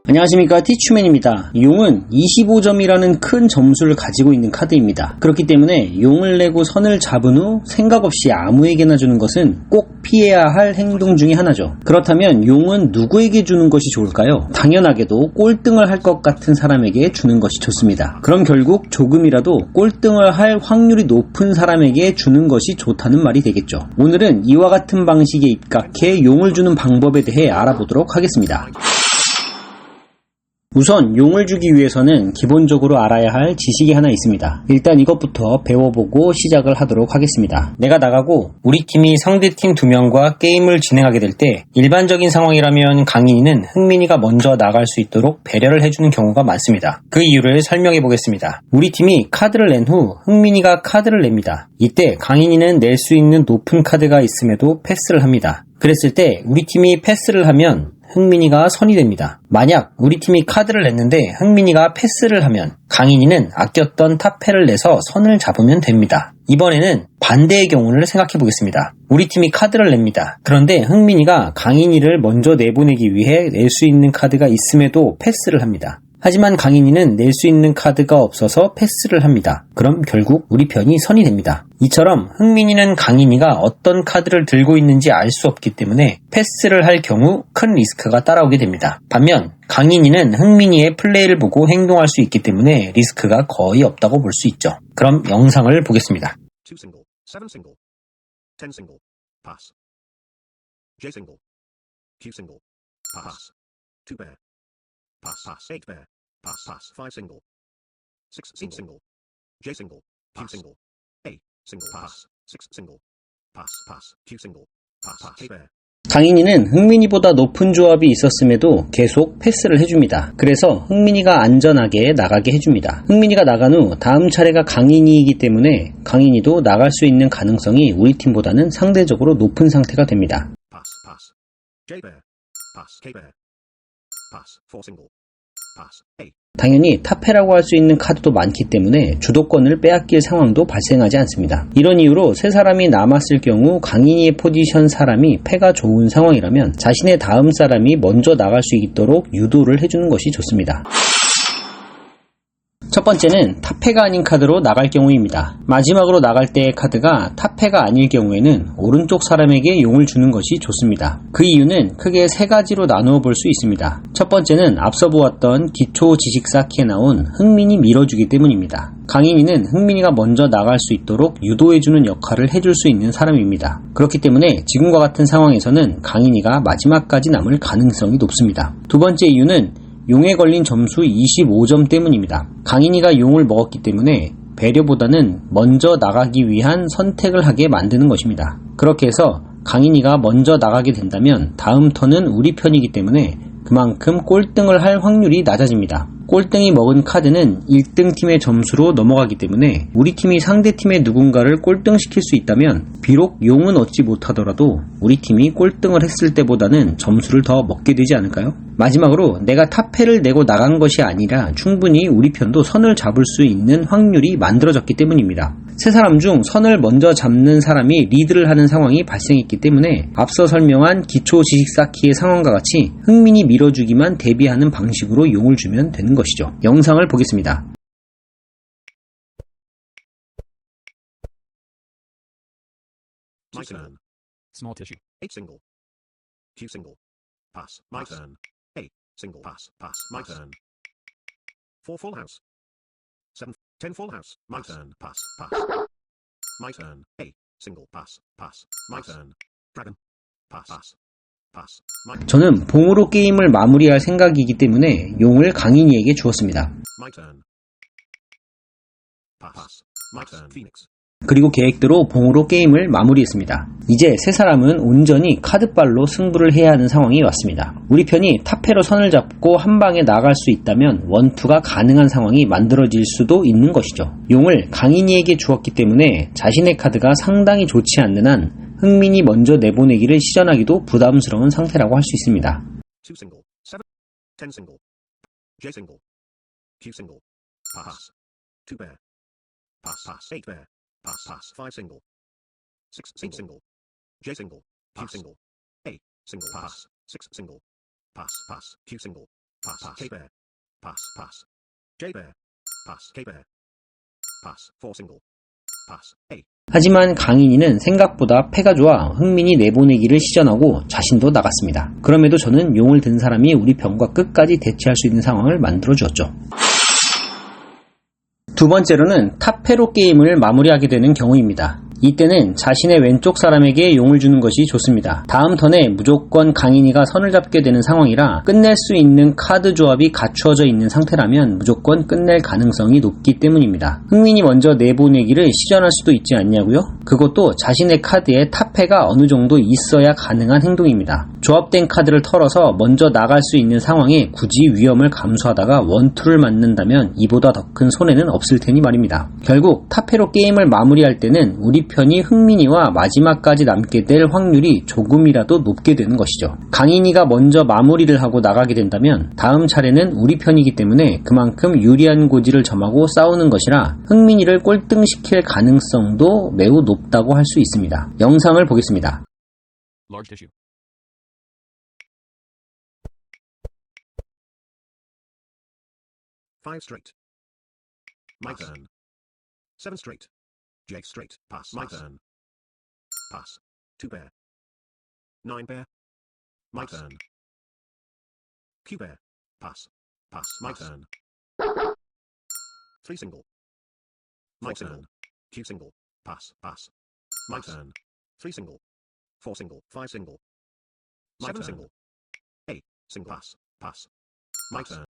안녕하십니까, 티추맨입니다. 용은 25점이라는 큰 점수를 가지고 있는 카드입니다. 그렇기 때문에 용을 내고 선을 잡은 후 생각 없이 아무에게나 주는 것은 꼭 피해야 할 행동 중에 하나죠. 그렇다면 용은 누구에게 주는 것이 좋을까요? 당연하게도 꼴등을 할 것 같은 사람에게 주는 것이 좋습니다. 그럼 결국 조금이라도 꼴등을 할 확률이 높은 사람에게 주는 것이 좋다는 말이 되겠죠. 오늘은 이와 같은 방식에 입각해 용을 주는 방법에 대해 알아보도록 하겠습니다. 우선 용을 주기 위해서는 기본적으로 알아야 할 지식이 하나 있습니다. 일단 이것부터 배워보고 시작을 하도록 하겠습니다. 내가 나가고 우리 팀이 상대팀 2명과 게임을 진행하게 될 때 일반적인 상황이라면 강인이는 흥민이가 먼저 나갈 수 있도록 배려를 해주는 경우가 많습니다. 그 이유를 설명해 보겠습니다. 우리 팀이 카드를 낸 후 흥민이가 카드를 냅니다. 이때 강인이는 낼 수 있는 높은 카드가 있음에도 패스를 합니다. 그랬을 때 우리 팀이 패스를 하면 흥민이가 선이 됩니다. 만약 우리 팀이 카드를 냈는데 흥민이가 패스를 하면 강인이는 아꼈던 탑패를 내서 선을 잡으면 됩니다. 이번에는 반대의 경우를 생각해 보겠습니다. 우리 팀이 카드를 냅니다. 그런데 흥민이가 강인이를 먼저 내보내기 위해 낼 수 있는 카드가 있음에도 패스를 합니다. 하지만 강인이는 낼 수 있는 카드가 없어서 패스를 합니다. 그럼 결국 우리 편이 선이 됩니다. 이처럼 흥민이는 강인이가 어떤 카드를 들고 있는지 알 수 없기 때문에 패스를 할 경우 큰 리스크가 따라오게 됩니다. 반면 강인이는 흥민이의 플레이를 보고 행동할 수 있기 때문에 리스크가 거의 없다고 볼 수 있죠. 그럼 영상을 보겠습니다. 2 single, 7 single, 10 single, pass. J single, Q single, pass. 2 bear, pass, pass, 8 bear, pass, pass, 5 single, 6 single, J single, Q single, A single, pass, 6 single, pass, pass, Q single, pass, pass, K bear. 강인이는 흥민이보다 높은 조합이 있었음에도 계속 패스를 해줍니다. 그래서 흥민이가 안전하게 나가게 해줍니다. 흥민이가 나간 후 다음 차례가 강인이이기 때문에 강인이도 나갈 수 있는 가능성이 우리 팀보다는 상대적으로 높은 상태가 됩니다. Pass, pass, J bear, pass, K bear, pass, 4 single, pass, A. 당연히 탑패라고 할 수 있는 카드도 많기 때문에 주도권을 빼앗길 상황도 발생하지 않습니다. 이런 이유로 세 사람이 남았을 경우 강인이의 포지션 사람이 패가 좋은 상황이라면 자신의 다음 사람이 먼저 나갈 수 있도록 유도를 해주는 것이 좋습니다. 첫 번째는 탑패가 아닌 카드로 나갈 경우입니다. 마지막으로 나갈 때의 카드가 탑패가 아닐 경우에는 오른쪽 사람에게 용을 주는 것이 좋습니다. 그 이유는 크게 세 가지로 나누어 볼 수 있습니다. 첫 번째는 앞서 보았던 기초 지식 쌓기에 나온 흥민이 밀어주기 때문입니다. 강인이는 흥민이가 먼저 나갈 수 있도록 유도해주는 역할을 해줄 수 있는 사람입니다. 그렇기 때문에 지금과 같은 상황에서는 강인이가 마지막까지 남을 가능성이 높습니다. 두 번째 이유는 용에 걸린 점수 25점 때문입니다. 강인이가 용을 먹었기 때문에 배려보다는 먼저 나가기 위한 선택을 하게 만드는 것입니다. 그렇게 해서 강인이가 먼저 나가게 된다면 다음 턴은 우리 편이기 때문에 그만큼 꼴등을 할 확률이 낮아집니다. 꼴등이 먹은 카드는 1등 팀의 점수로 넘어가기 때문에 우리 팀이 상대 팀의 누군가를 꼴등시킬 수 있다면 비록 용은 얻지 못하더라도 우리 팀이 꼴등을 했을 때보다는 점수를 더 먹게 되지 않을까요? 마지막으로 내가 탑패를 내고 나간 것이 아니라 충분히 우리 편도 선을 잡을 수 있는 확률이 만들어졌기 때문입니다. 세 사람 중 선을 먼저 잡는 사람이 리드를 하는 상황이 발생했기 때문에 앞서 설명한 기초 지식 쌓기의 상황과 같이 흥민이 밀어주기만 대비하는 방식으로 용을 주면 되는 것이죠. 영상을 보겠습니다. My turn. Small tissue. 8 single, Q single, pass, my turn. A single, pass, pass, my turn. 4 full house. 7, 10 full house, my turn, pass, pass. My turn, A single, pass, pass, my turn. Dragon, pass, pass, pass. 저는 봉으로 게임을 마무리할 생각이기 때문에 용을 강인이에게 주었습니다. My turn. Pass, my turn. Phoenix. 그리고 계획대로 봉으로 게임을 마무리했습니다. 이제 세 사람은 온전히 카드빨로 승부를 해야 하는 상황이 왔습니다. 우리 편이 탑패로 선을 잡고 한 방에 나갈 수 있다면 원투가 가능한 상황이 만들어질 수도 있는 것이죠. 용을 강인이에게 주었기 때문에 자신의 카드가 상당히 좋지 않는 한 흥민이 먼저 내보내기를 시전하기도 부담스러운 상태라고 할 수 있습니다. 2 single, 7, 10 single, J single, Q single, pass, 2 bear, pass, pass, 8 bear, pass, pass, 5 single, 6 single, J single, Q single, A single, pass, 6 single, pass, pass, Q single, pass, K-bear, pass, pass, J-bear, pass, K-bear, pass, 4 single, pass, A. 하지만 강인이는 생각보다 패가 좋아 흥민이 내보내기를 시전하고 자신도 나갔습니다. 그럼에도 저는 용을 든 사람이 우리 편과 끝까지 대치할 수 있는 상황을 만들어 주었죠. 두 번째로는 탑패로 게임을 마무리하게 되는 경우입니다. 이때는 자신의 왼쪽 사람에게 용을 주는 것이 좋습니다. 다음 턴에 무조건 강인이가 선을 잡게 되는 상황이라 끝낼 수 있는 카드 조합이 갖추어져 있는 상태라면 무조건 끝낼 가능성이 높기 때문입니다. 흥민이 먼저 내보내기를 시전할 수도 있지 않냐고요? 그것도 자신의 카드에 탑패가 어느 정도 있어야 가능한 행동입니다. 조합된 카드를 털어서 먼저 나갈 수 있는 상황에 굳이 위험을 감수하다가 원투를 맞는다면 이보다 더 큰 손해는 없을 테니 말입니다. 결국 탑패로 게임을 마무리할 때는 우리 편이 흥민이와 마지막까지 남게 될 확률이 조금이라도 높게 되는 것이죠. 강인이가 먼저 마무리를 하고 나가게 된다면 다음 차례는 우리 편이기 때문에 그만큼 유리한 고지를 점하고 싸우는 것이라 흥민이를 꼴등시킬 가능성도 매우 높다고 할 수 있습니다. 영상을 보겠습니다. Large tissue. Five straight. My turn. 7 straight. J straight. Pass. My turn. Pass. 2 pair. 9 pair. My turn. Q pair. Pass. Pass. My turn. 3 single. My turn. Q single. Pass. Pass. My turn. 3 single. 4 single. 5 single. 7 single. 8 single. Pass. Pass. My turn.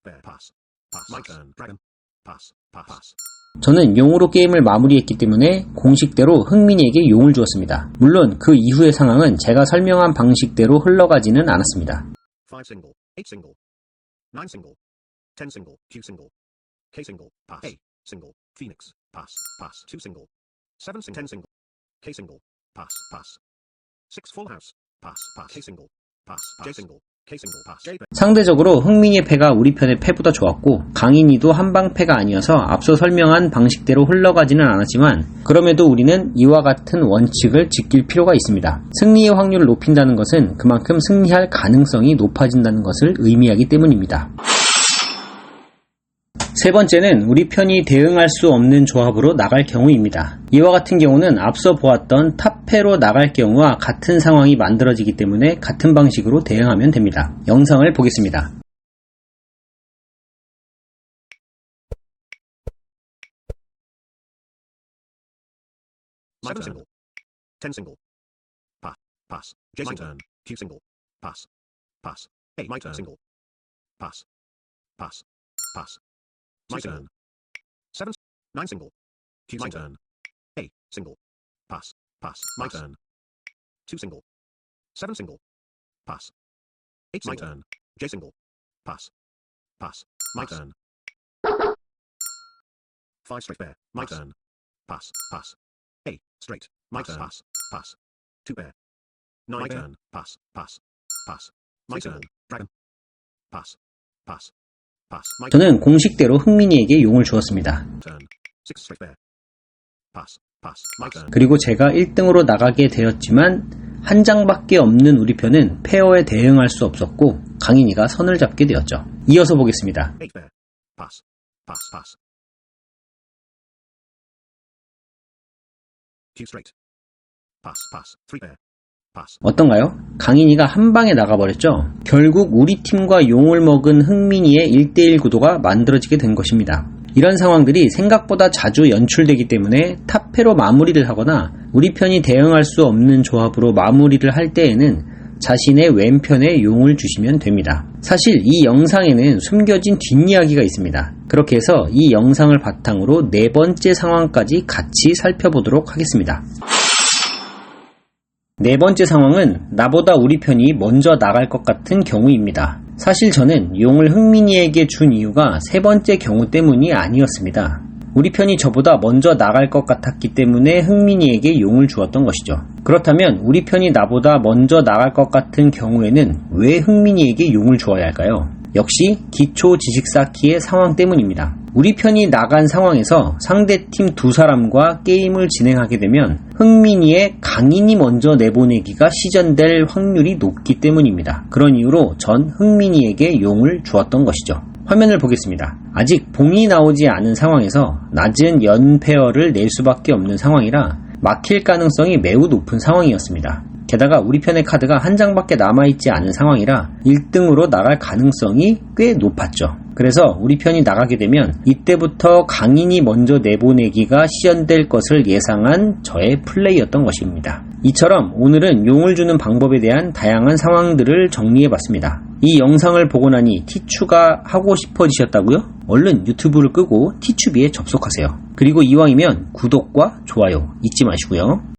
Bear. Pass. Pass. My turn. Dragon. Pass. Pass. Pass. 저는 용으로 게임을 마무리했기 때문에 공식대로 흥민이에게 용을 주었습니다. 물론 그 이후의 상황은 제가 설명한 방식대로 흘러가지는 않았습니다. 5 single. 8 single. 9 single. 10 single. Q single. K single. Pass. 8 single. Phoenix. Pass. Pass. 2 single. 7 single. 10 single. K single. Pass. Pass. 6 full house. Pass. Pass. K single. Pass. J single. K single. Pass. J. 상대적으로 흥민이의 패가 우리 편의 패보다 좋았고 강인이도 한방 패가 아니어서 앞서 설명한 방식대로 흘러가지는 않았지만 그럼에도 우리는 이와 같은 원칙을 지킬 필요가 있습니다. 승리의 확률을 높인다는 것은 그만큼 승리할 가능성이 높아진다는 것을 의미하기 때문입니다. 세 번째는 우리 편이 대응할 수 없는 조합으로 나갈 경우입니다. 이와 같은 경우는 앞서 보았던 탑패로 나갈 경우와 같은 상황이 만들어지기 때문에 같은 방식으로 대응하면 됩니다. 영상을 보겠습니다. My turn. 10 single. Pass. Pass. J single. Q single. Pass. Pass. 8. My turn. Single. Pass. Pass. Pass. My turn. 7. 9 single. Q my turn. 8 single. Pass. Pass. My turn. 2 single. 7 single. Pass. 8 my turn. J single. Pass. Pass. My turn. 5 straight pair. My turn. Pass. Pass. 8 straight. My turn. Pass. Pass. 2 pair. 9 my turn. Pass. Pass. Pass. My turn. Dragon. Pass. Pass. Pass. My 저는 공식대로 흥민이에게 용을 주었습니다. turn. 6 straight pair. Pass. Pass. My turn. 그리고 제가 1등으로 나가게 되었지만 한 장밖에 없는 우리 편은 페어에 대응할 수 없었고 강인이가 선을 잡게 되었죠. 이어서 보겠습니다. 8 pair. Pass. Pass. Pass. Q straight. Pass. Pass. 3 pair. Pass. 어떤가요? 강인이가 한 방에 나가버렸죠? 결국 우리 팀과 용을 먹은 흥민이의 1대1 구도가 만들어지게 된 것입니다. 이런 상황들이 생각보다 자주 연출되기 때문에 탑패로 마무리를 하거나 우리 편이 대응할 수 없는 조합으로 마무리를 할 때에는 자신의 왼편에 용을 주시면 됩니다. 사실 이 영상에는 숨겨진 뒷이야기가 있습니다. 그렇게 해서 이 영상을 바탕으로 네 번째 상황까지 같이 살펴보도록 하겠습니다. 네 번째 상황은 나보다 우리 편이 먼저 나갈 것 같은 경우입니다. 사실 저는 용을 흥민이에게 준 이유가 세 번째 경우 때문이 아니었습니다. 우리 편이 저보다 먼저 나갈 것 같았기 때문에 흥민이에게 용을 주었던 것이죠. 그렇다면 우리 편이 나보다 먼저 나갈 것 같은 경우에는 왜 흥민이에게 용을 주어야 할까요? 역시 기초 지식 쌓기의 상황 때문입니다. 우리 편이 나간 상황에서 상대팀 두 사람과 게임을 진행하게 되면 흥민이의 강인이 먼저 내보내기가 시전될 확률이 높기 때문입니다. 그런 이유로 전 흥민이에게 용을 주었던 것이죠. 화면을 보겠습니다. 아직 봉이 나오지 않은 상황에서 낮은 연 페어를 낼 수밖에 없는 상황이라 막힐 가능성이 매우 높은 상황이었습니다. 게다가 우리 편의 카드가 한 장밖에 남아있지 않은 상황이라 1등으로 나갈 가능성이 꽤 높았죠. 그래서 우리 편이 나가게 되면 이때부터 강인이 먼저 내보내기가 시전될 것을 예상한 저의 플레이였던 것입니다. 이처럼 오늘은 용을 주는 방법에 대한 다양한 상황들을 정리해봤습니다. 이 영상을 보고 나니 티추가 하고 싶어지셨다고요? 얼른 유튜브를 끄고 티추비에 접속하세요. 그리고 이왕이면 구독과 좋아요 잊지 마시고요.